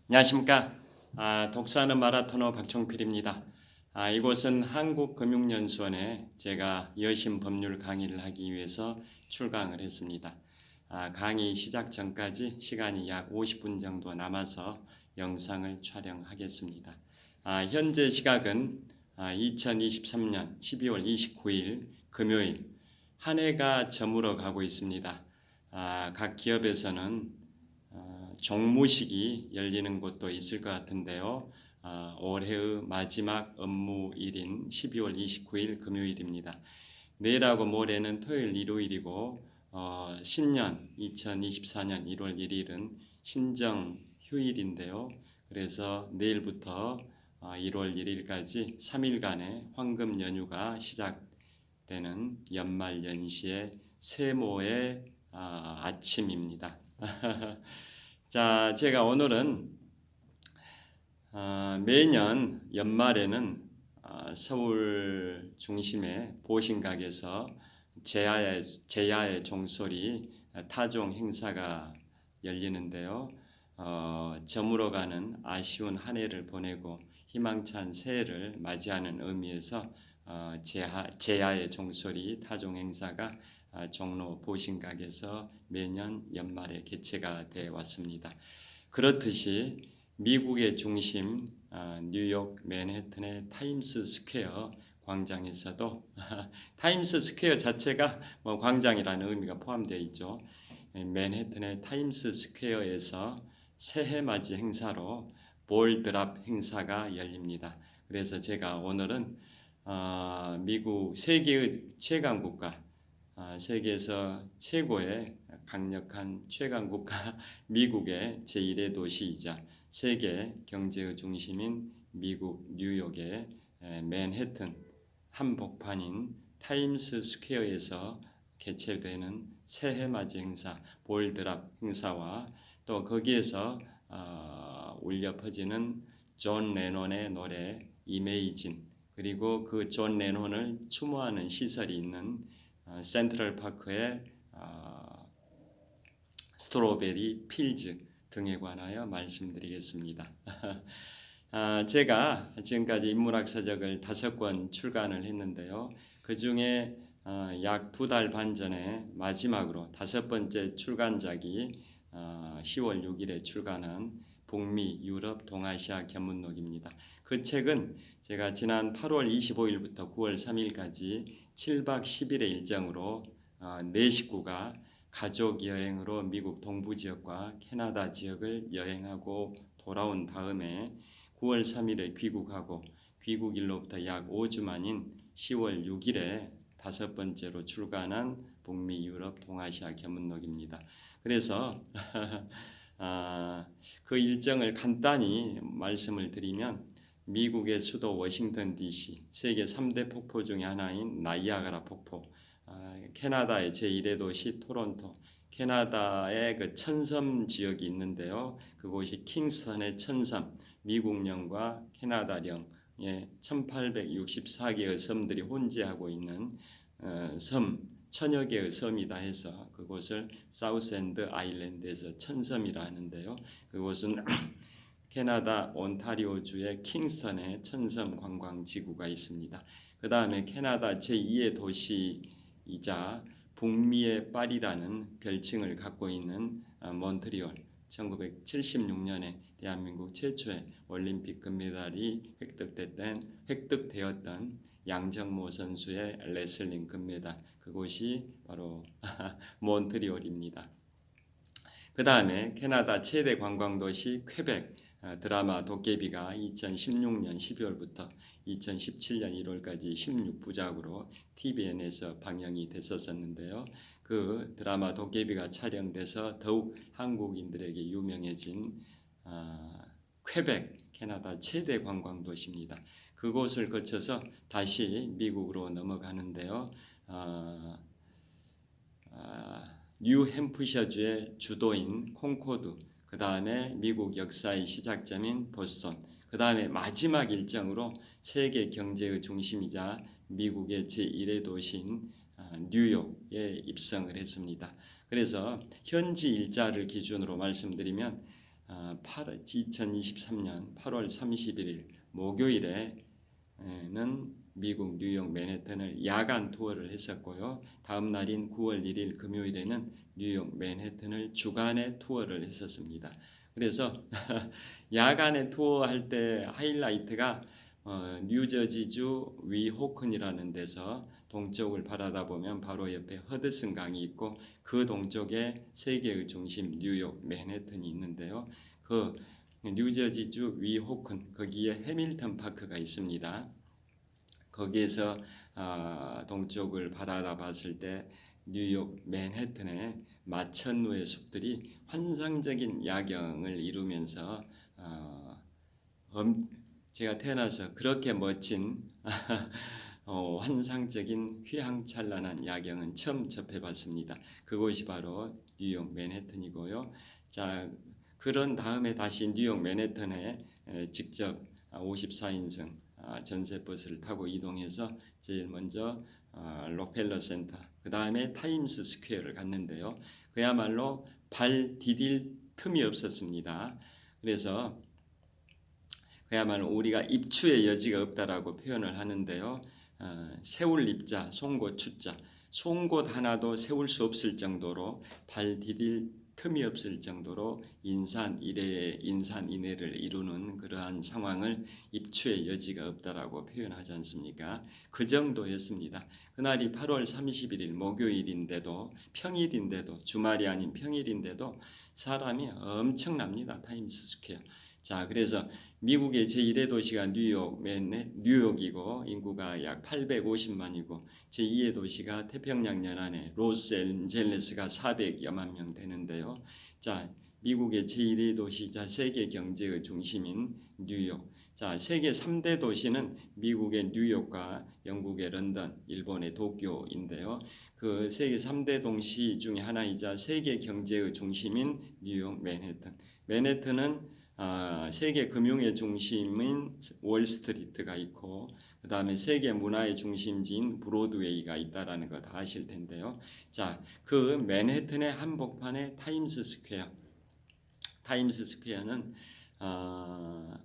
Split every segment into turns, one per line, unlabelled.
안녕하십니까. 독서하는 마라토너 박종필입니다. 이곳은 한국금융연수원에 제가 여신 법률 강의를 하기 위해서 출강을 했습니다. 강의 시작 전까지 시간이 약 50분 정도 남아서 영상을 촬영하겠습니다. 현재 시각은 2023년 12월 29일 금요일, 한 해가 저물어 가고 있습니다. 각 기업에서는 종무식이 열리는 곳도 있을 것 같은데요. 올해의 마지막 업무일인 12월 29일 금요일입니다. 내일하고 모레는 토요일, 일요일이고 신년 2024년 1월 1일은 신정 휴일인데요. 그래서 내일부터 1월 1일까지 3일간의 황금 연휴가 시작되는 연말 연시의 세모의 아침입니다. 자, 제가 오늘은 매년 연말에는 서울 중심의 보신각에서 제야의 종소리 타종 행사가 열리는데요. 저물어가는 아쉬운 한 해를 보내고 희망찬 새해를 맞이하는 의미에서 제야의 종소리 타종 행사가 종로 보신각에서 매년 연말에 개최가 되어 왔습니다. 그렇듯이 미국의 중심 뉴욕 맨해튼의 타임스 스퀘어 광장에서도 타임스 스퀘어 자체가 광장이라는 의미가 포함되어 있죠. 맨해튼의 타임스 스퀘어에서 새해 맞이 행사로 볼 드랍 행사가 열립니다. 그래서 제가 오늘은 미국 세계의 최강 국가, 세계에서 최고의 강력한 최강 국가 미국의 제1의 도시이자 세계 경제의 중심인 미국 뉴욕의 맨해튼 한복판인 타임스 스퀘어에서 개최되는 새해 맞이 행사 볼 드랍 행사와 또 거기에서 울려 퍼지는 존 레논의 노래 이메이진, 그리고 그 존 레논을 추모하는 시설이 있는 센트럴 파크의 스트로베리 필즈 등에 관하여 말씀드리겠습니다. 제가 지금까지 인문학 서적을 5권 출간을 했는데요. 그 중에 약 2달 반 전에 마지막으로 5번째 출간작이 10월 6일에 출간한 북미, 유럽, 동아시아 견문록입니다. 그 책은 제가 지난 8월 25일부터 9월 3일까지 7박 10일의 일정으로 4식구가 가족 여행으로 미국 동부 지역과 캐나다 지역을 여행하고 돌아온 다음에 9월 3일에 귀국하고 귀국일로부터 약 5주 만인 10월 6일에 5번째로 출간한 북미, 유럽, 동아시아 견문록입니다. 그래서 그 일정을 간단히 말씀을 드리면 미국의 수도 워싱턴 DC, 세계 3대 폭포 중에 하나인 나이아가라 폭포, 캐나다의 제1의 도시 토론토, 캐나다의 그 천섬 지역이 있는데요. 그곳이 킹스턴의 천섬, 미국령과 캐나다령의 1864개의 섬들이 혼재하고 있는 섬, 천여 개의 섬이다 해서 그곳을 사우스엔드 아일랜드에서 천섬이라 하는데요. 그곳은 캐나다 온타리오주의 킹스턴에 천섬 관광지구가 있습니다. 그 다음에 캐나다 제2의 도시이자 북미의 파리라는 별칭을 갖고 있는 몬트리올, 1976년에 대한민국 최초의 올림픽 금메달이 획득되었던 양정모 선수의 레슬링 금메달, 그곳이 바로 몬트리올입니다. 그 다음에 캐나다 최대 관광도시 퀘벡, 드라마 도깨비가 2016년 12월부터 2017년 1월까지 16부작으로 TVN에서 방영이 됐었는데요. 그 드라마 도깨비가 촬영돼서 더욱 한국인들에게 유명해진 퀘벡, 캐나다 최대 관광도시입니다. 그곳을 거쳐서 다시 미국으로 넘어가는데요. 뉴햄프셔주의 주도인 콩코드, 그 다음에 미국 역사의 시작점인 보스턴, 그 다음에 마지막 일정으로 세계 경제의 중심이자 미국의 제1의 도시인 뉴욕에 입성을 했습니다. 그래서 현지 일자를 기준으로 말씀드리면 2023년 8월 31일 목요일에는 미국 뉴욕 맨해튼을 야간 투어를 했었고요. 다음 날인 9월 1일 금요일에는 뉴욕 맨해튼을 주간에 투어를 했었습니다. 그래서 야간에 투어할 때 하이라이트가 뉴저지주 위호큰이라는 데서 동쪽을 바라다 보면 바로 옆에 허드슨 강이 있고 그 동쪽에 세계의 중심 뉴욕 맨해튼이 있는데요. 그 뉴저지주 위호큰 거기에 해밀턴 파크가 있습니다. 거기에서 동쪽을 바라다 봤을 때 뉴욕 맨해튼의 마천루의 숲들이 환상적인 야경을 이루면서 제가 태어나서 그렇게 멋진 환상적인 휘황찬란한 야경은 처음 접해봤습니다. 그곳이 바로 뉴욕 맨해튼이고요. 자, 그런 다음에 다시 뉴욕 맨해튼에 직접 54인승 전세버스를 타고 이동해서 제일 먼저 록펠러 센터, 그 다음에 타임스 스퀘어를 갔는데요. 그야말로 발 디딜 틈이 없었습니다. 그래서 그야말로 우리가 입추의 여지가 없다라고 표현을 하는데요. 세울 입자, 송곳 추자, 송곳 하나도 세울 수 없을 정도로 발 디딜 틈이 없을 정도로 인산이내를 이루는 그러한 상황을 입추의 여지가 없다라고 표현하지 않습니까? 그 정도였습니다. 그날이 8월 31일 목요일인데도 평일인데도 주말이 아닌 평일인데도 사람이 엄청납니다. 타임스 스퀘어. 자, 그래서 미국의 제1의 도시가 뉴욕이고 인구가 약 850만이고 제2의 도시가 태평양 연안의 로스앤젤레스가 400여만 명 되는데요. 자, 미국의 제1의 도시자 세계 경제의 중심인 뉴욕. 자, 세계 3대 도시는 미국의 뉴욕과 영국의 런던, 일본의 도쿄인데요. 그 세계 3대 도시 중에 하나이자 세계 경제의 중심인 뉴욕 맨해튼. 맨해튼은 세계 금융의 중심인 월스트리트가 있고 그 다음에 세계 문화의 중심지인 브로드웨이가 있다라는 거 다 아실 텐데요. 자, 그 맨해튼의 한복판에 타임스 스퀘어는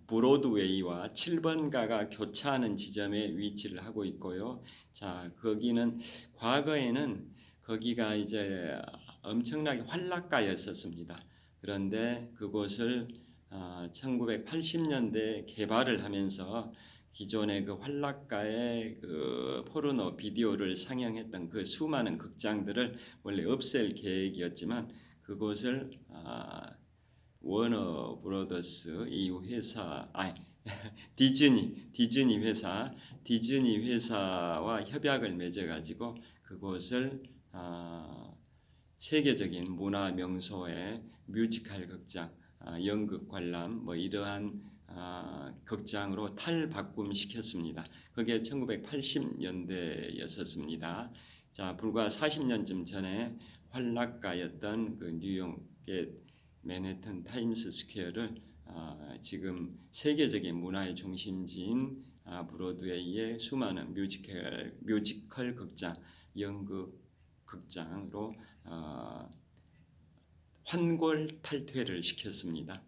브로드웨이와 7번가가 교차하는 지점에 위치를 하고 있고요. 자, 거기는 과거에는 거기가 이제 엄청나게 활락가였었습니다. 그런데 그곳을 1980년대 개발을 하면서 기존의 그 활락가의 그 포르노 비디오를 상영했던 그 수많은 극장들을 원래 없앨 계획이었지만 그곳을 워너 브로더스 이 회사 디즈니 회사와 협약을 맺어 가지고 그곳을 세계적인 문화 명소의 뮤지컬 극장, 연극 관람 뭐 이러한 극장으로 탈바꿈시켰습니다. 그게 1980년대였었습니다. 자, 불과 40년쯤 전에 활락가였던 그 뉴욕의 맨해튼 타임스 스퀘어를 지금 세계적인 문화의 중심지인 브로드웨이의 수많은 뮤지컬 극장, 연극 극장으로 환골탈퇴를 시켰습니다.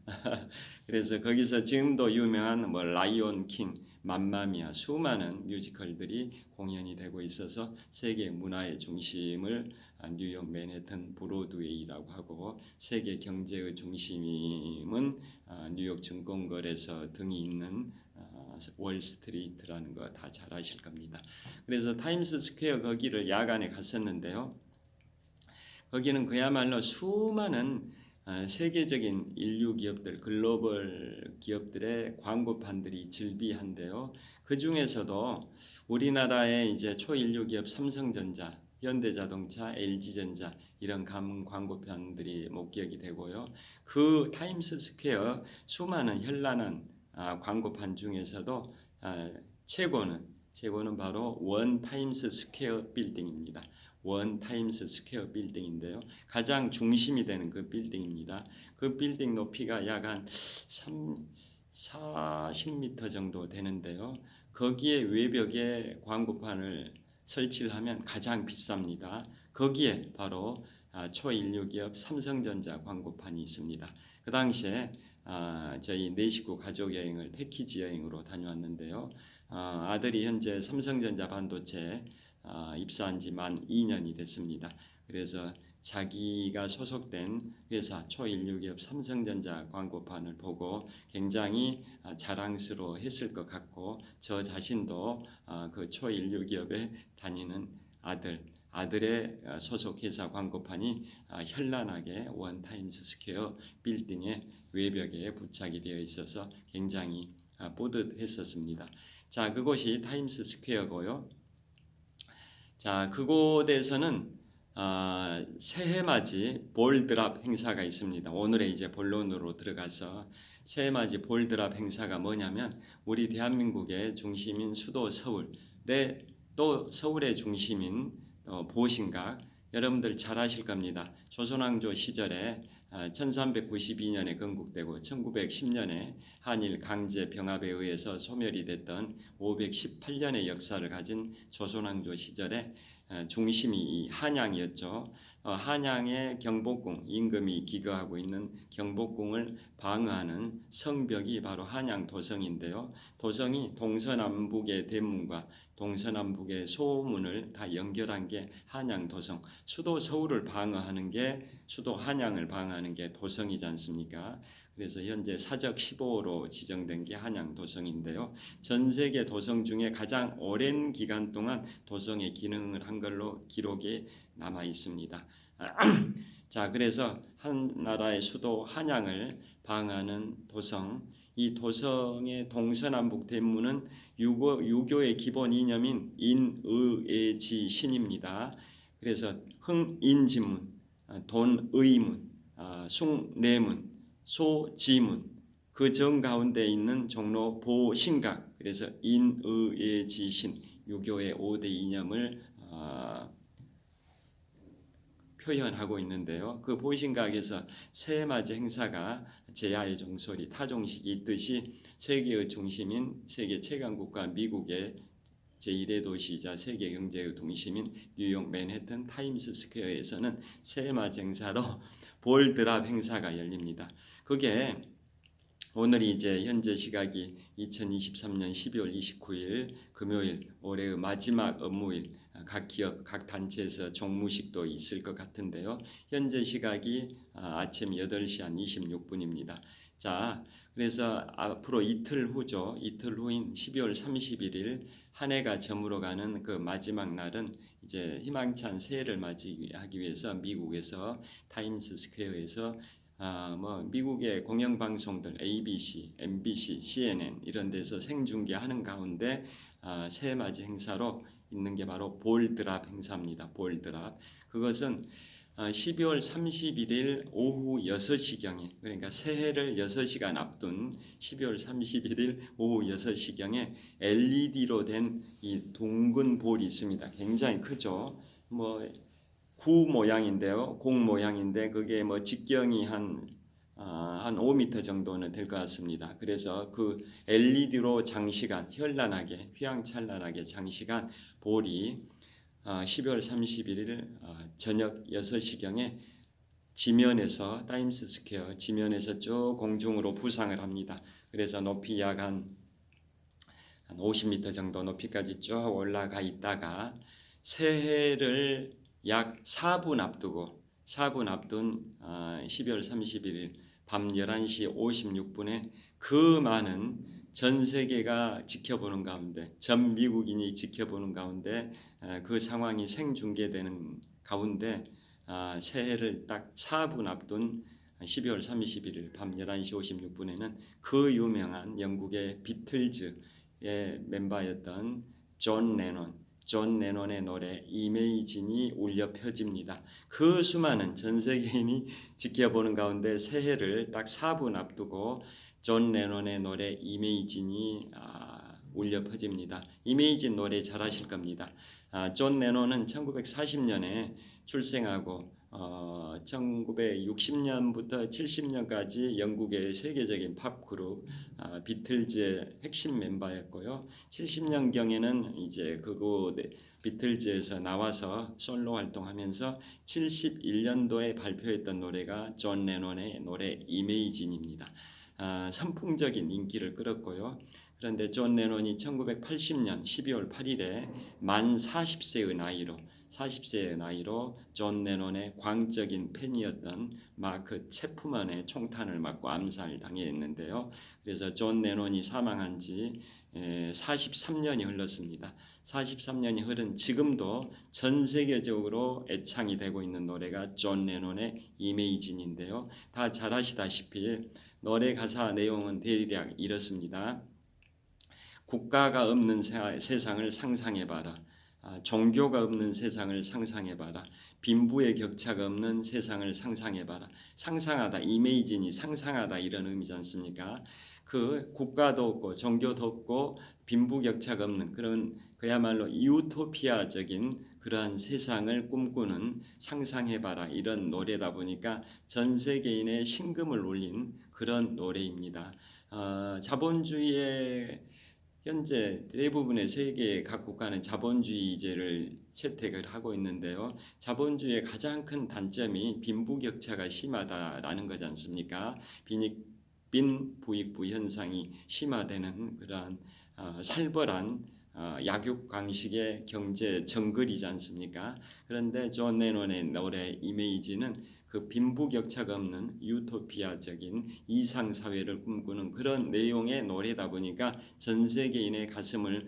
그래서 거기서 지금도 유명한 뭐 라이온 킹, 맘마미아 수많은 뮤지컬들이 공연이 되고 있어서 세계 문화의 중심을 뉴욕 맨해튼 브로드웨이라고 하고 세계 경제의 중심은 뉴욕 증권거래소 등이 있는 월스트리트라는 거 다 잘 아실 겁니다. 그래서 타임스 스퀘어 거기를 야간에 갔었는데요. 거기는 그야말로 수많은 세계적인 인류 기업들, 글로벌 기업들의 광고판들이 즐비한데요. 그 중에서도 우리나라의 이제 초인류 기업 삼성전자, 현대자동차, LG전자 이런 광고판들이 목격이 되고요. 그 타임스 스퀘어 수많은 현란한 광고판 중에서도 최고는 바로 원 타임스 스퀘어 빌딩입니다. 원 타임스 스퀘어 빌딩인데요. 가장 중심이 되는 그 빌딩입니다. 그 빌딩 높이가 약 한 40m 정도 되는데요. 거기에 외벽에 광고판을 설치를 하면 가장 비쌉니다. 거기에 바로 초인류 기업 삼성전자 광고판이 있습니다. 그 당시에 저희 네 식구 가족 여행을 패키지 여행으로 다녀왔는데요. 아들이 현재 삼성전자 반도체 입사한 지 만 2년이 됐습니다. 그래서 자기가 소속된 회사 초인류 기업 삼성전자 광고판을 보고 굉장히 자랑스러워했을 것 같고 저 자신도 그 초인류 기업에 다니는 아들의 소속 회사 광고판이 현란하게 원타임스 스퀘어 빌딩의 외벽에 부착이 되어 있어서 굉장히 뿌듯했었습니다. 자, 그곳이 타임스 스퀘어고요. 자, 그곳에서는 새해맞이 볼드랍 행사가 있습니다. 오늘의 이제 본론으로 들어가서 새해맞이 볼드랍 행사가 뭐냐면 우리 대한민국의 중심인 수도 서울에 또 서울의 중심인 보신각 여러분들 잘 아실 겁니다. 조선왕조 시절에 1392년에 건국되고 1910년에 한일 강제 병합에 의해서 소멸이 됐던 518년의 역사를 가진 조선왕조 시절에 중심이 이 한양이었죠. 한양의 경복궁, 임금이 기거하고 있는 경복궁을 방어하는 성벽이 바로 한양 도성인데요. 도성이 동서남북의 대문과 동서남북의 소문을 다 연결한 게 한양 도성. 수도 서울을 방어하는 게 수도 한양을 방어하는 게 도성이지 않습니까? 그래서 현재 사적 15호로 지정된 게 한양 도성인데요. 전 세계 도성 중에 가장 오랜 기간 동안 도성의 기능을 한 걸로 기록이 남아 있습니다. 자, 그래서 한 나라의 수도 한양을 방어하는 도성, 이 도성의 동서남북 대문은 유교의 기본 이념인 인의애지신입니다. 그래서 흥인지문, 돈의문, 숭례문, 소지문, 그 정 가운데 있는 종로 보신각, 그래서 인의애지신 유교의 5대 이념을 표현하고 있는데요. 그 보신각에서 새해맞이 행사가 제야의 종소리, 타종식이 있듯이 세계의 중심인 세계 최강국가 미국의 제1의 도시이자 세계 경제의 중심인 뉴욕 맨해튼 타임스 스퀘어에서는 새해맞이 행사로 볼드랍 행사가 열립니다. 그게 오늘이 이제 현재 시각이 2023년 12월 29일 금요일 올해의 마지막 업무일, 각 기업, 각 단체에서 종무식도 있을 것 같은데요. 현재 시각이 아침 8시 한 26분입니다. 자, 그래서 앞으로 이틀 후죠. 이틀 후인 12월 31일 한 해가 저물어가는 그 마지막 날은 이제 희망찬 새해를 맞이하기 위해서 미국에서 타임스 스퀘어에서 미국의 공영방송들 ABC, MBC, CNN 이런 데서 생중계하는 가운데 새해맞이 행사로 있는 게 바로 볼드랍 행사입니다. 볼드랍. 그것은 12월 31일 오후 6시경에, 그러니까 새해를 6시간 앞둔 12월 31일 오후 6시경에 LED로 된 이 둥근 볼이 있습니다. 굉장히 크죠. 구 모양인데요. 공 모양인데 그게 직경이 한 5m 정도는 될 것 같습니다. 그래서 그 LED로 장시간 현란하게 휘황찬란하게 장시간 볼이 12월 31일 저녁 6시경에 지면에서 타임스 스퀘어 지면에서 쭉 공중으로 부상을 합니다. 그래서 높이 약 한 50m 정도 높이까지 쭉 올라가 있다가 새해를 약 4분 앞둔 12월 31일 밤 11시 56분에 그 많은 전 세계가 지켜보는 가운데, 전 미국인이 지켜보는 가운데 그 상황이 생중계되는 가운데 새해를 딱 4분 앞둔 12월 31일 밤 11시 56분에는 그 유명한 영국의 비틀즈의 멤버였던 존 레논의 노래 이메이진이 울려 펴집니다. 그 수많은 전 세계인이 지켜보는 가운데 새해를 딱 4분 앞두고 존 레논의 노래 이메이진이 울려 퍼집니다. 이메이진 노래 잘 아실 겁니다. 존 레논은 1940년에 출생하고 1960년부터 70년까지 영국의 세계적인 팝 그룹 비틀즈의 핵심 멤버였고요. 70년경에는 이제 그곳 비틀즈에서 나와서 솔로 활동하면서 71년도에 발표했던 노래가 존 레논의 노래 이메이진입니다. 선풍적인 인기를 끌었고요. 그런데 존 레논이 1980년 12월 8일에 만 40세의 나이로 존 레논의 광적인 팬이었던 마크 체프먼의 총탄을 맞고 암살당했는데요. 그래서 존 레논이 사망한 지 43년이 흘렀습니다. 43년이 흐른 지금도 전 세계적으로 애창이 되고 있는 노래가 존 레논의 이메이진인데요. 다 잘 아시다시피 노래 가사 내용은 대략 이렇습니다. 국가가 없는 세상을 상상해봐라. 종교가 없는 세상을 상상해봐라. 빈부의 격차가 없는 세상을 상상해봐라. 상상하다, 이메이진이 상상하다 이런 의미지 않습니까? 그 국가도 없고 종교도 없고 빈부격차가 없는 그런 그야말로 유토피아적인 그러한 세상을 꿈꾸는 상상해봐라 이런 노래다 보니까 전 세계인의 심금을 울린 그런 노래입니다. 자본주의의 현재 대부분의 세계 각 국가는 자본주의제를 채택을 하고 있는데요. 자본주의의 가장 큰 단점이 빈부격차가 심하다라는 거지 않습니까? 빈부익부 현상이 심화되는 그러한 살벌한 약육강식의 경제 정글이지 않습니까? 그런데 존 레논의 노래 이메이지는 그 빈부격차가 없는 유토피아적인 이상사회를 꿈꾸는 그런 내용의 노래다 보니까 전 세계인의 가슴을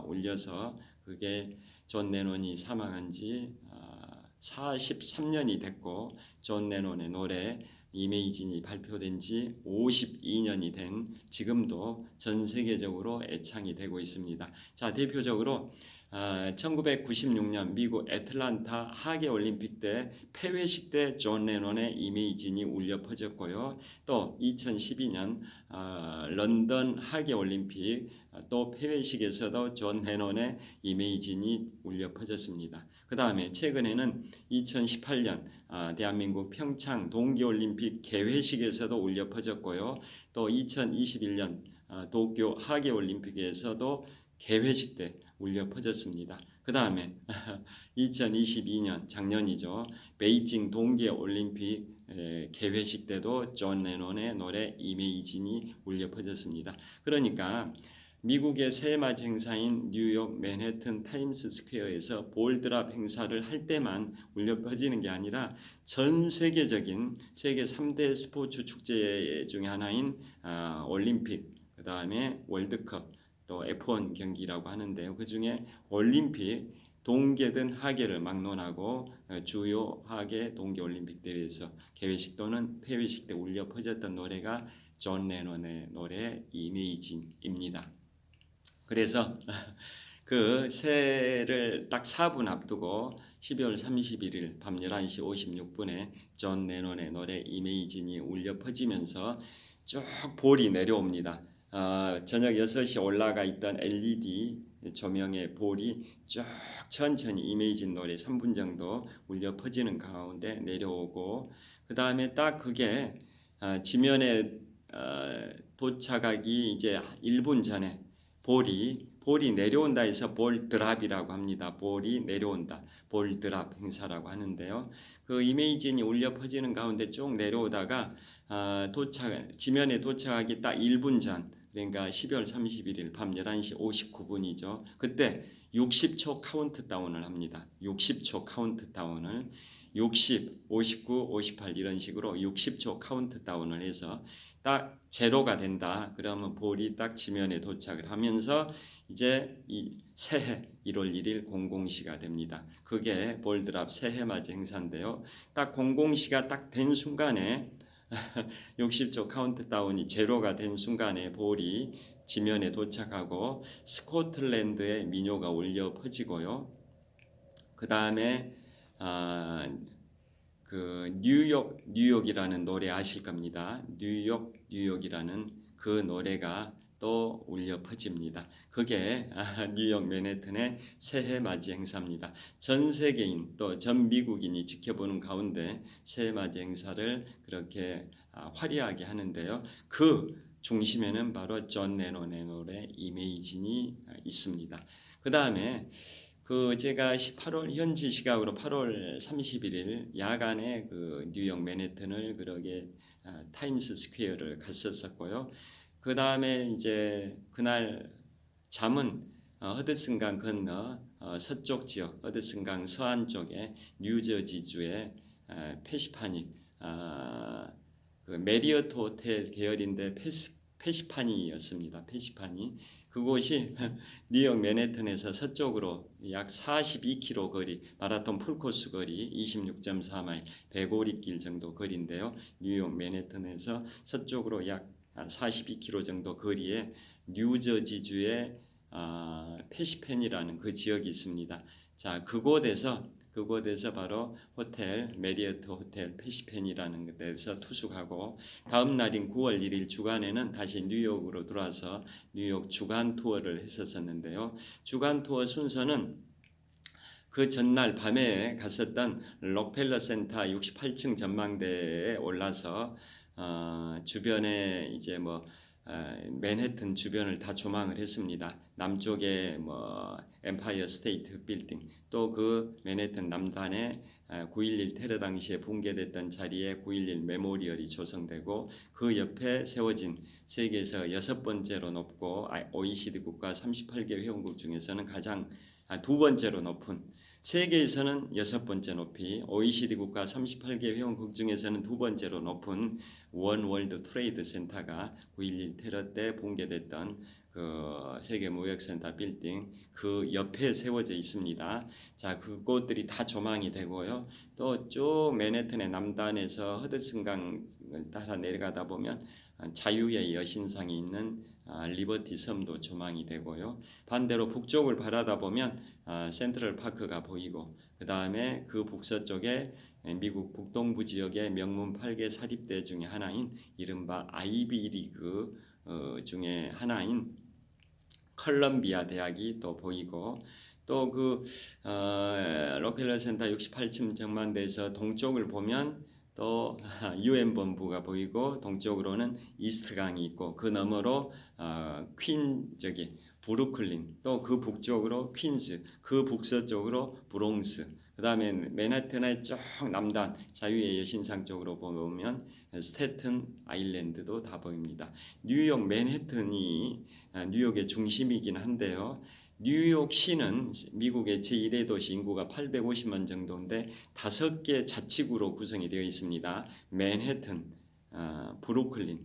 울려서 그게 존 레논이 사망한 지 43년이 됐고 존 레논의 노래 이메이진이 발표된 지 52년이 된 지금도 전 세계적으로 애창이 되고 있습니다. 자, 대표적으로 1996년 미국 애틀란타 하계올림픽 때 폐회식 때 존 레논의 이메이진이 울려 퍼졌고요. 또 2012년 런던 하계올림픽 또 폐회식에서도 존 레논의 이메이진이 울려 퍼졌습니다. 그 다음에 최근에는 2018년 대한민국 평창 동계올림픽 개회식에서도 울려 퍼졌고요. 또 2021년 도쿄 하계올림픽에서도 개회식 때 울려 퍼졌습니다. 그 다음에 2022년 작년이죠. 베이징 동계올림픽 개회식 때도 존 레논의 노래 이메이진이 울려 퍼졌습니다. 그러니까 미국의 새해맞이 행사인 뉴욕 맨해튼 타임스 스퀘어에서 볼드랍 행사를 할 때만 울려 퍼지는 게 아니라 전 세계적인 세계 3대 스포츠 축제 중에 하나인 올림픽, 그 다음에 월드컵, 또 F1 경기라고 하는데요. 그 중에 올림픽 동계든 하계를 막론하고 주요 하계 동계올림픽 대회에서 개회식 또는 폐회식 때 울려 퍼졌던 노래가 존 레논의 노래 이메이진입니다. 그래서 그 새해를 딱 4분 앞두고 12월 31일 밤 11시 56분에 존 레논의 노래 이메이진이 울려 퍼지면서 쭉 볼이 내려옵니다. 저녁 6시 올라가 있던 LED 조명의 볼이 쭉 천천히 이메이진 노래 3분 정도 울려 퍼지는 가운데 내려오고 그 다음에 딱 그게 지면에 도착하기 이제 1분 전에 볼이 내려온다 해서 볼 드랍이라고 합니다. 볼이 내려온다. 볼 드랍 행사라고 하는데요. 그 이메이진이 울려 퍼지는 가운데 쭉 내려오다가 지면에 도착하기 딱 1분 전, 그러니까 12월 31일 밤 11시 59분이죠. 그때 60초 카운트다운을 합니다. 60초 카운트다운을 60, 59, 58 이런 식으로 60초 카운트다운을 해서 딱 제로가 된다. 그러면 볼이 딱 지면에 도착을 하면서 이제 이 새해 1월 1일 00시가 됩니다. 그게 볼드랍 새해맞이 행사인데요. 딱 00시가 딱 된 순간에 60초 카운트다운이 제로가 된 순간에 볼이 지면에 도착하고 스코틀랜드의 민요가 울려 퍼지고요. 그 다음에 그 뉴욕이라는 노래 아실 겁니다. 뉴욕이라는 그 노래가 또 울려 퍼집니다. 그게 뉴욕 맨해튼의 새해 맞이 행사입니다. 전 세계인 또 전 미국인이 지켜보는 가운데 새해 맞이 행사를 그렇게 화려하게 하는데요. 그 중심에는 바로 존 레논의 노래 이메이진이 있습니다. 그 다음에 제가 8월 현지 시각으로 8월 31일 야간에 뉴욕 맨해튼을 그러게 타임스 스퀘어를 갔었었고요. 그 다음에 이제 그날 잠은 허드슨강 건너 서쪽 지역, 허드슨강 서안 쪽에 뉴저지주의 페시파닉 그 메리어트 호텔 계열인데 페시파니였습니다. 페시파니. 그곳이 뉴욕 맨해튼에서 서쪽으로 약 42km 거리, 마라톤 풀코스 거리 26.4마일, 105리길 정도 거리인데요. 뉴욕 맨해튼에서 서쪽으로 약 42km 정도 거리에 뉴저지주의 페시펜이라는 그 지역이 있습니다. 자, 그곳에서 바로 호텔 메리어트 호텔 페시펜이라는 데서 투숙하고 다음 날인 9월 1일 주간에는 다시 뉴욕으로 들어와서 뉴욕 주간 투어를 했었는데요. 주간 투어 순서는 그 전날 밤에 갔었던 록펠러 센터 68층 전망대에 올라서 주변에 이제 맨해튼 주변을 다 조망을 했습니다. 남쪽에 엠파이어 스테이트 빌딩, 또 그 맨해튼 남단에 9.11 테러 당시에 붕괴됐던 자리에 9.11 메모리얼이 조성되고 그 옆에 세워진 세계에서 6번째로 높고 OECD 국가 38개 회원국 중에서는 두 번째로 높은, 세계에서는 6번째 높이, OECD 국가 38개 회원국 중에서는 두 번째로 높은 원 월드 트레이드 센터가 9.11 테러 때 붕괴됐던 그 세계 무역센터 빌딩 그 옆에 세워져 있습니다. 자, 그곳들이 다 조망이 되고요. 또 쭉 맨해튼의 남단에서 허드슨강을 따라 내려가다 보면 자유의 여신상이 있는 리버티 섬도 조망이 되고요. 반대로 북쪽을 바라다 보면 센트럴 파크가 보이고, 그 다음에 그 북서쪽에 미국 북동부 지역의 명문 8개 사립대 중에 하나인 이른바 아이비 리그 중에 하나인 컬럼비아 대학이 또 보이고, 또 록펠러 센터 68층 전망대에서 동쪽을 보면 또 UN 본부가 보이고, 동쪽으로는 이스트강이 있고, 그 너머로 브루클린, 또 그 북쪽으로 퀸즈, 그 북서쪽으로 브롱스, 그 다음에 맨하튼의 쭉 남단 자유의 여신상 쪽으로 보면 스태튼 아일랜드도 다 보입니다. 뉴욕 맨해튼이 뉴욕의 중심이긴 한데요. 뉴욕시는 미국의 제1의 도시, 인구가 850만 정도인데 5개 자치구로 구성이 되어 있습니다. 맨해튼, 브루클린,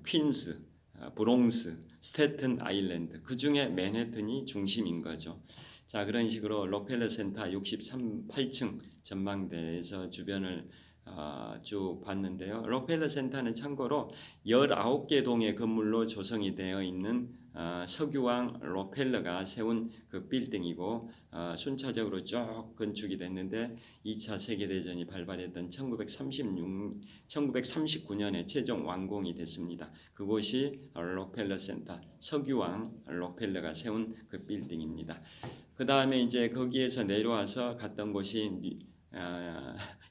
퀸스, 브롱스, 스태튼 아일랜드, 그 중에 맨해튼이 중심인 거죠. 자, 그런 식으로 록펠러 센터 68층 전망대에서 주변을 쭉 봤는데요. 록펠러 센터는 참고로 19개 동의 건물로 조성이 되어 있는 석유왕 록펠러가 세운 그 빌딩이고, 순차적으로 쭉 건축이 됐는데 2차 세계대전이 발발했던 1939년에 최종 완공이 됐습니다. 그곳이 록펠러 센터, 석유왕 록펠러가 세운 그 빌딩입니다. 그 다음에 이제 거기에서 내려와서 갔던 곳이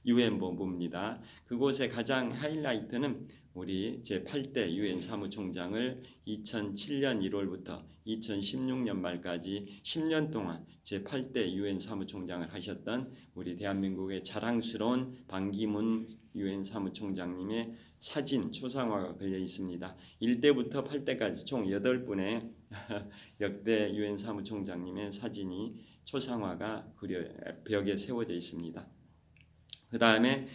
UN 본부입니다. 그곳의 가장 하이라이트는 우리 제8대 UN 사무총장을 2007년 1월부터 2016년 말까지 10년 동안 제8대 UN 사무총장을 하셨던 우리 대한민국의 자랑스러운 반기문 UN 사무총장님의 사진 초상화가 걸려 있습니다. 1대부터 8대까지 총 8분의 역대 UN 사무총장님의 사진이 초상화가 벽에 세워져 있습니다. 그 다음에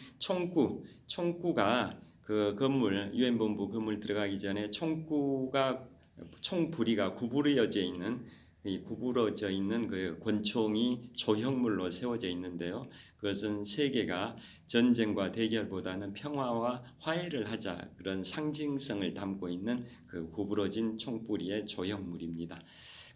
총구가 그 건물, UN 본부 건물 들어가기 전에 총부리가 구부러져 있는 그 권총이 조형물로 세워져 있는데요. 그것은 세계가 전쟁과 대결보다는 평화와 화해를 하자, 그런 상징성을 담고 있는 그 구부러진 총부리의 조형물입니다.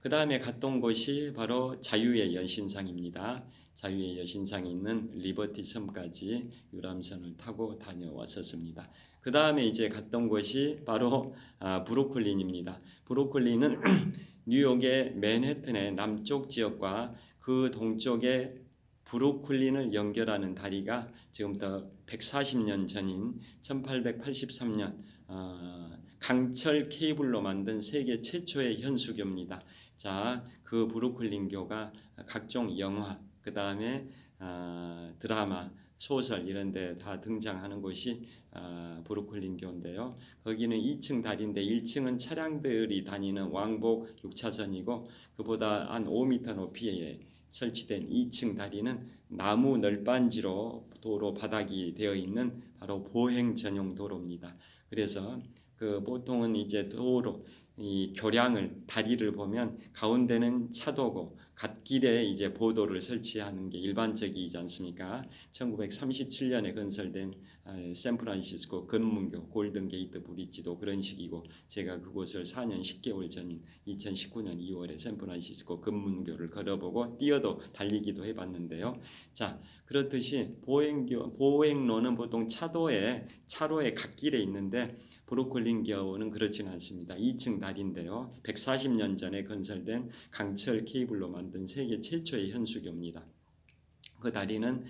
그 다음에 갔던 곳이 바로 자유의 여신상입니다. 자유의 여신상이 있는 리버티 섬까지 유람선을 타고 다녀왔었습니다. 그 다음에 이제 갔던 곳이 바로 브루클린입니다. 브루클린은 뉴욕의 맨해튼의 남쪽 지역과 그 동쪽의 브루클린을 연결하는 다리가 지금부터 140년 전인 1883년 강철 케이블로 만든 세계 최초의 현수교입니다. 자, 그 브루클린교가 각종 영화, 그 다음에 드라마, 소설 이런 데 다 등장하는 곳이 브루클린교인데요. 거기는 2층 다리인데 1층은 차량들이 다니는 왕복 6차선이고 그보다 한 5m 높이에 설치된 2층 다리는 나무 널빤지로 도로 바닥이 되어 있는 바로 보행 전용 도로입니다. 그래서 그 보통은 이제 도로 이 교량을 다리를 보면 가운데는 차도고 갓길에 이제 보도를 설치하는 게 일반적이지 않습니까? 1937년에 건설된 샌프란시스코 근문교 골든게이트 브릿지도 그런 식이고 제가 그곳을 4년 10개월 전인 2019년 2월에 샌프란시스코 근문교를 걸어보고 뛰어도 달리기도 해봤는데요. 자, 그렇듯이 보행로는 보통 차로의 갓길에 있는데 브루클린교는 그렇지는 않습니다. 2층 다리인데요. 140년 전에 건설된 강철 케이블로 만든 세계 최초의 현수교입니다. 그 다리는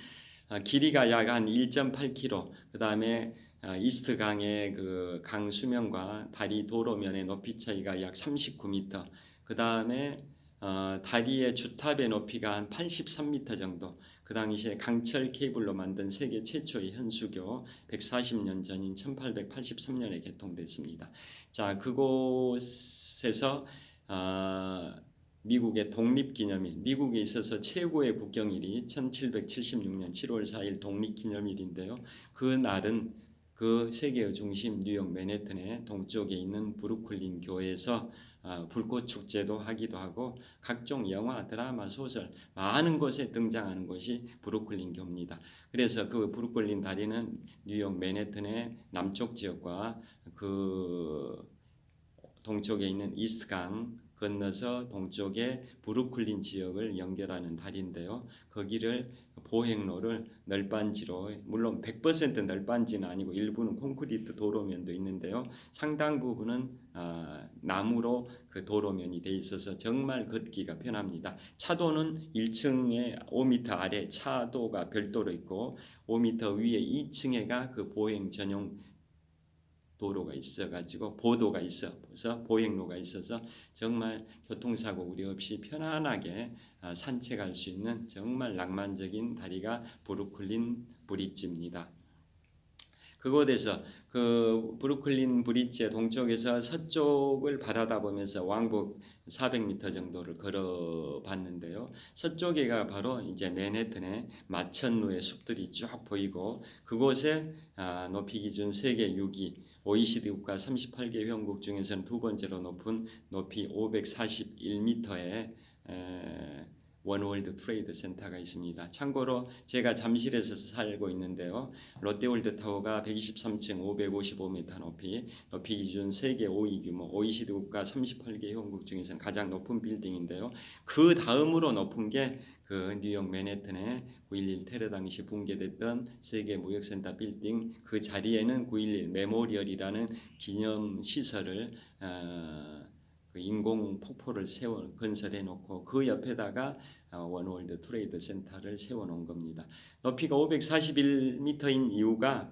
길이가 약 한 1.8km, 그 다음에 이스트 강의 그 강 수면과 다리 도로면의 높이 차이가 약 39m, 그 다음에 다리의 주탑의 높이가 한 83m 정도. 그 당시에 강철 케이블로 만든 세계 최초의 현수교 140년 전인 1883년에 개통됐습니다. 자, 그곳에서 미국의 독립기념일, 미국에 있어서 최고의 국경일이 1776년 7월 4일 독립기념일인데요. 그 날은 그 세계의 중심 뉴욕 맨해튼의 동쪽에 있는 브루클린 교회에서 불꽃 축제도 하기도 하고 각종 영화, 드라마, 소설 많은 곳에 등장하는 곳이 브루클린 교입니다. 그래서 그 브루클린 다리는 뉴욕 맨해튼의 남쪽 지역과 그 동쪽에 있는 이스트강 건너서 동쪽의 브루클린 지역을 연결하는 다리인데요. 거기를 보행로를 널빤지로, 물론 100% 널빤지는 아니고 일부는 콘크리트 도로면도 있는데요. 상당 부분은 나무로 그 도로면이 돼 있어서 정말 걷기가 편합니다. 차도는 1층에 5m 아래 차도가 별도로 있고 5m 위에 2층에가 그 보행 전용 도로가 있어가지고 보도가 있어서 보행로가 있어서 정말 교통사고 우려 없이 편안하게 산책할 수 있는 정말 낭만적인 다리가 브루클린 브릿지입니다. 그곳에서 그 브루클린 브릿지의 동쪽에서 서쪽을 바라다보면서 왕복 400m 정도를 걸어봤는데요. 서쪽에가 바로 이제 맨해튼의 마천루의 숲들이 쭉 보이고 그곳에 높이 기준 세계 6위 OECD 국가 38개 회원국 중에서는 두 번째로 높은 높이 541m의 원월드 트레이드 센터가 있습니다. 참고로 제가 잠실에서 살고 있는데요. 롯데월드 타워가 123층 555m 높이 기준 세계 5위 규모 OECD 국가 38개 회원국 중에서는 가장 높은 빌딩인데요. 그 다음으로 높은 게 그 뉴욕 맨해튼의 9.11 테러 당시 붕괴됐던 세계 무역센터 빌딩 그 자리에는 9.11 메모리얼이라는 기념 시설을 그 인공 폭포를 건설해 놓고 그 옆에다가 원월드 트레이드 센터를 세워 놓은 겁니다. 높이가 541m인 이유가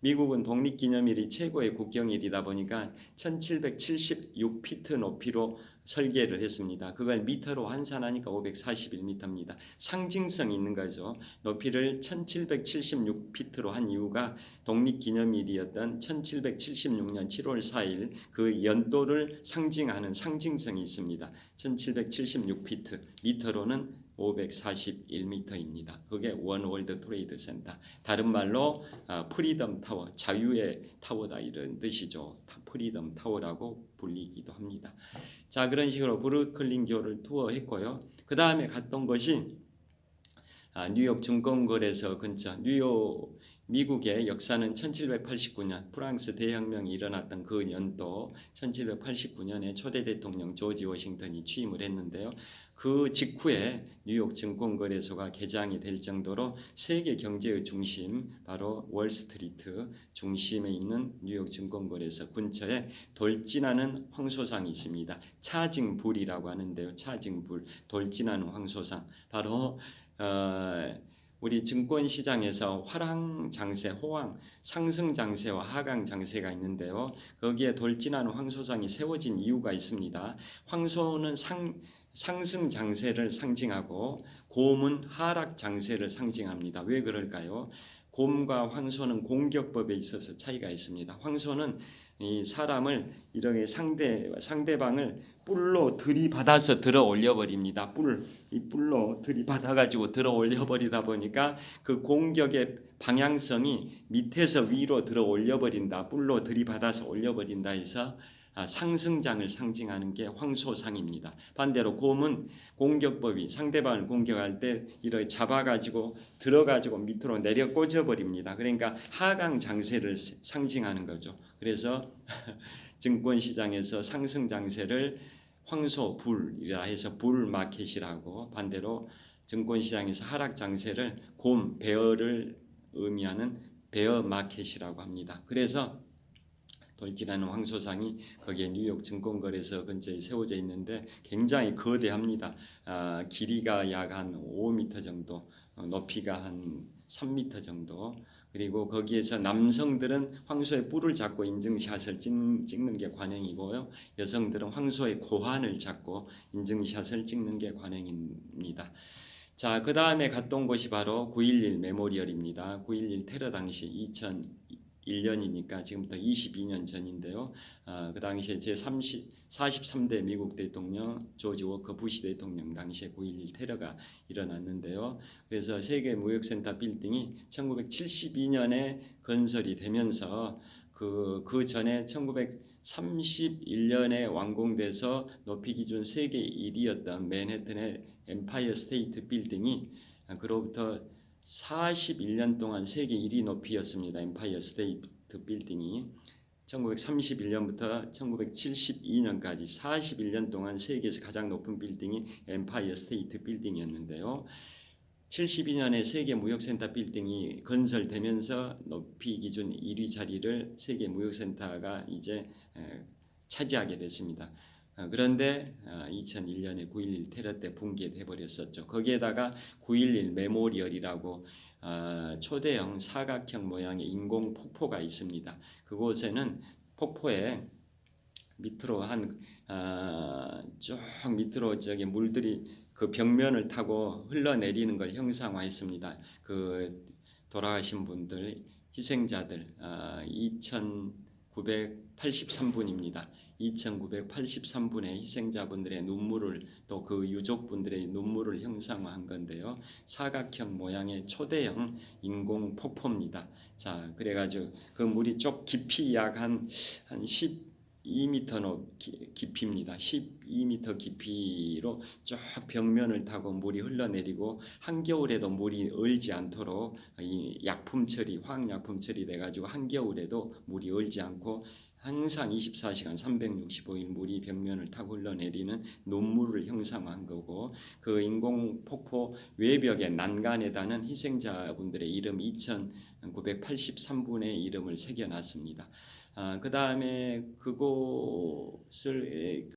미국은 독립기념일이 최고의 국경일이다 보니까 1776피트 높이로 설계를 했습니다. 그걸 미터로 환산하니까 541m입니다. 상징성이 있는 거죠. 높이를 1776피트로 한 이유가 독립기념일이었던 1776년 7월 4일 그 연도를 상징하는 상징성이 있습니다. 1776피트, 미터로는 541m입니다. 그게 원월드 트레이드 센터. 다른 말로 프리덤 타워, 자유의 타워다 이런 뜻이죠. 프리덤 타워라고 불리기도 합니다. 자, 그런 식으로 브루클린교를 투어했고요. 그 다음에 갔던 것이 뉴욕 증권거래소 근처 뉴욕 미국의 역사는 1789년 프랑스 대혁명이 일어났던 그 연도 1789년에 초대 대통령 조지 워싱턴이 취임을 했는데요. 그 직후에 뉴욕 증권거래소가 개장이 될 정도로 세계 경제의 중심, 바로 월스트리트 중심에 있는 뉴욕 증권거래소 근처에 돌진하는 황소상이 있습니다. 차징불이라고 하는데요. 차징불, 돌진하는 황소상, 바로 우리 증권시장에서 화랑 장세, 호황, 상승 장세와 하강 장세가 있는데요. 거기에 돌진하는 황소상이 세워진 이유가 있습니다. 황소는 상승 장세를 상징하고 곰은 하락 장세를 상징합니다. 왜 그럴까요? 곰과 황소는 공격법에 있어서 차이가 있습니다. 황소는 이 사람을 이렇게 상대방을 뿔로 들이받아서 들어 올려 버립니다. 이 뿔로 들이받아 가지고 들어 올려 버리다 보니까 그 공격의 방향성이 밑에서 위로 들어 올려 버린다. 뿔로 들이받아서 올려 버린다 해서 상승장을 상징하는 게 황소상입니다. 반대로 곰은 공격법이 상대방을 공격할 때 이렇게 잡아가지고 들어가지고 밑으로 내려 꽂아버립니다. 그러니까 하강 장세를 상징하는 거죠. 그래서 증권시장에서 상승 장세를 황소불이라 해서 불마켓이라고, 반대로 증권시장에서 하락 장세를 곰, 베어를 의미하는 베어마켓이라고 합니다. 그래서 돌진하는 황소상이 거기에 뉴욕 증권거래소 근처에 세워져 있는데 굉장히 거대합니다. 길이가 약 한 5m 정도, 높이가 한 3m 정도. 그리고 거기에서 남성들은 황소의 뿔을 잡고 인증샷을 찍는 게 관행이고요. 여성들은 황소의 고환을 잡고 인증샷을 찍는 게 관행입니다. 자, 그 다음에 갔다 온 곳이 바로 9.11 메모리얼입니다. 9.11 테러 당시 2001년이니까 지금부터 22년 전인데요. 그 당시에 제43대 미국 대통령 조지 워커 부시 대통령 당시에 9.11 테러가 일어났는데요. 그래서 세계무역센터 빌딩이 1972년에 건설이 되면서 그 전에 1931년에 완공돼서 높이 기준 세계 1위였던 맨해튼의 엠파이어 스테이트 빌딩이 그로부터 41년 동안 세계 1위 높이였습니다. 엠파이어 스테이트 빌딩이 1931년부터 1972년까지 41년 동안 세계에서 가장 높은 빌딩이 엠파이어 스테이트 빌딩이었는데요. 72년에 세계무역센터 빌딩이 건설되면서 높이 기준 1위 자리를 세계무역센터가 이제 차지하게 됐습니다. 그런데 2001년에 9.11 테러 때 붕괴돼 버렸었죠. 거기에다가 9.11 메모리얼이라고 초대형 사각형 모양의 인공 폭포가 있습니다. 그곳에는 폭포에 밑으로 쭉 밑으로 저기 물들이 그 벽면을 타고 흘러내리는 걸 형상화했습니다. 그 돌아가신 분들, 희생자들 2,983분입니다. 2,983분의 희생자분들의 눈물을, 또 그 유족분들의 눈물을 형상화한 건데요. 사각형 모양의 초대형 인공 폭포입니다. 자, 그래가지고 그 물이 쪽 깊이 약 한 12m 깊이입니다. 12m 깊이로 쭉 벽면을 타고 물이 흘러내리고 한겨울에도 물이 얼지 않도록 이 약품 처리, 화학약품 처리돼가지고 한겨울에도 물이 얼지 않고 항상 24시간 365일 물이 벽면을 타고 흘러내리는 눈물을 형상화한 거고, 그 인공폭포 외벽의 난간에다는 희생자분들의 이름 2,983분의 이름을 새겨놨습니다. 그 다음에 그곳을